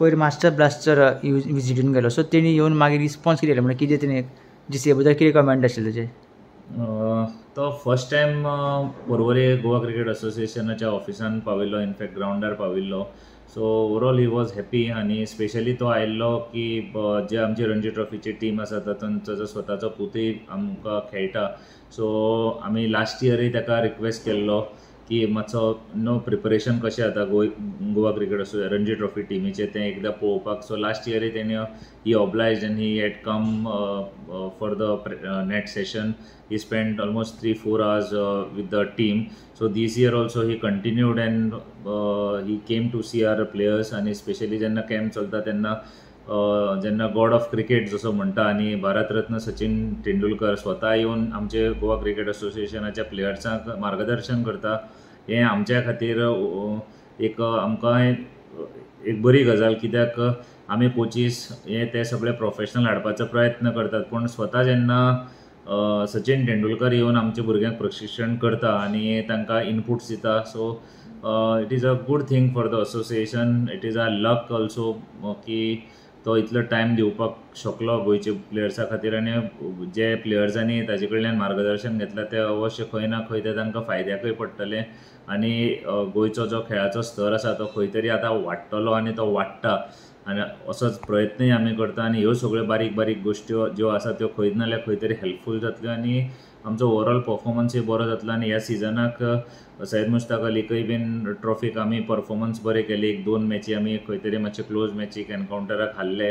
पयर master blaster विजिटीन गेलो, so तेणी येवन मागीर रिस्पॉन्स कितें दिलो, म्हणजे कितें तेणें जीसीए बद्दल कितें कमेंट आशिल्लें तेजें? तो first time Porvorim Goa cricket असोसिएशनाच्या ऑफिसान पाविल्लो, इनफॅक्ट ग्राउंडार पाविल्लो. So overall he was happy. आनी स्पेशली तो आयिल्लो की जे आमची रणजी ट्रॉफीची टीम आसा तातूंत ताजो स्वताचो पुतूय आमकां खेळटा. सो आमी लास्ट इयरूय ताका रिक्वेस्ट केल्लो की मातसो प्रिपरेशन कशें जाता गोवा क्रिकेट रणजी ट्रॉफी टीमीचें तें एकदां पळोवपाक. सो लास्ट इयरूय तेणी he obliged and he had come for the net session. He spent almost 3-4 hours with the team. So this year also he continued and he came to see our players. आणि specially जेन्ना camp चलता तेन्ना जेन्ना God of cricket जसो म्हणटा आनी भारतरत्न सचिन तेंडुलकर स्वता येवन आमचे गोवा क्रिकेट असोसिएशनाच्या प्लेयर्सांक मार्गदर्शन करता. हें आमच्या खातीर आमकां एक बरी गजाल, कित्याक आमी कोचीस ते सगळे प्रोफेशनल हाडपाचो प्रयत्न करतात, पूण स्वता जेन्ना सचिन तेंडुलकर येवन आमच्या भुरग्यांक प्रशिक्षण करता आनी तांकां इनपुट्स दिता. So it is a good thing for the association. It is a luck also की तो इतलो टायम दिवपाक शकलो गोंयच्या प्लेयर्सां खातीर. आनी जे प्लेयर्सांनी ताजे कडल्यान मार्गदर्शन घेतलां तें अवश्य खंय ना खंय तें तांकां फायद्याकूय पडटलें. आनी गोंयचो जो खेळाचो स्तर आसा तो खंय तरी आतां वाडटलो आनी तो वाडटा. आनी असोच प्रयत्नय आमी करता. आनी ह्यो सगळ्यो बारीक बारीक गोश्ट्यो ज्यो आसा त्यो खंय ना जाल्यार खंय तरी हेल्पफूल जातल्यो आनी आमचो ओवरऑल परफॉर्मन्सूय बरो जातलो. आनी ह्या सिजनाक सैयद मुश्ताक अलीकय बीन ट्रॉफीक आमी परफॉर्मन्स बरें केली. 1-2 मॅची आमी खंय तरी मातशे क्लोज मॅचीक एनकावंटराक हारले,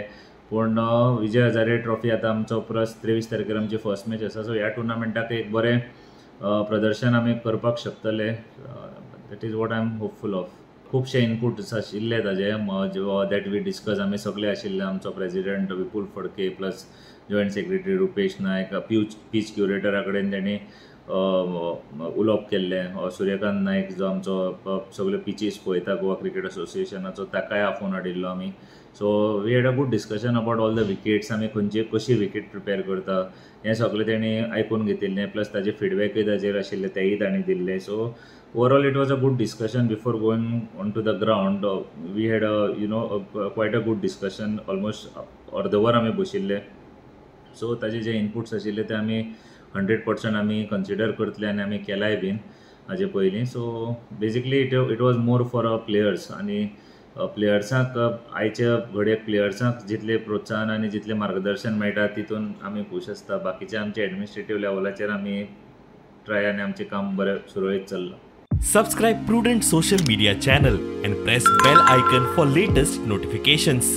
पूण विजय हजारे ट्रॉफी आतां आमचो परस 23 तारखेर आमची फर्स्ट मॅच आसा. सो ह्या टुर्नामेंटाक एक बरें प्रदर्शन आमी करपाक शकतले. That is what I am hopeful of. खुबशे इनपुट्स आशिल्ले ताजे दॅट वी डिस्कस. आमी सगळे आशिल्ले, आमचो president Vipul Phadke plus joint secretary Rupesh Naik, pitch क्युरेटरा कडेन तेणी उलोवप केल्लें. सूर्यकांत नायक जो आमचो सगळे पिचीस पळयता गोवा क्रिकेट असोसिएशनाचो, ताकाय आफोवन हाडिल्लो आमी. So we had a good discussion about all the wickets. आमी कशी विकेट प्रिपेर करता हें सगळें तेणी आयकून घेतिल्लें, प्लस ताजे फिडबॅकूय ताजेर आशिल्ले तेय ताणी दिल्ले. So overall it was a good discussion before going onto the ground. We had quite a good discussion, almost अर्दवर आमी बशिल्ले. सो ताजे जे इनपुट्स आशिल्ले ते आमी 100% आमी कन्सिडर करतले आनी आमी केलाय बीन हाजे पयलीं. So basically it was more for a players. आनी प्लेयर्सांक आयच्या घडयेक प्लेयर्सांक जितले प्रोत्साहन आनी जितले मार्गदर्शन मेळटा तितून आमी खूश आसता. बाकीचे आमचे एडमिनिस्ट्रेटीव लेवलाचेर आमी ट्राय आनी आमचें काम बरें सुरळीत चल्लां. Subscribe Prudent social media channel and press bell icon for latest notifications.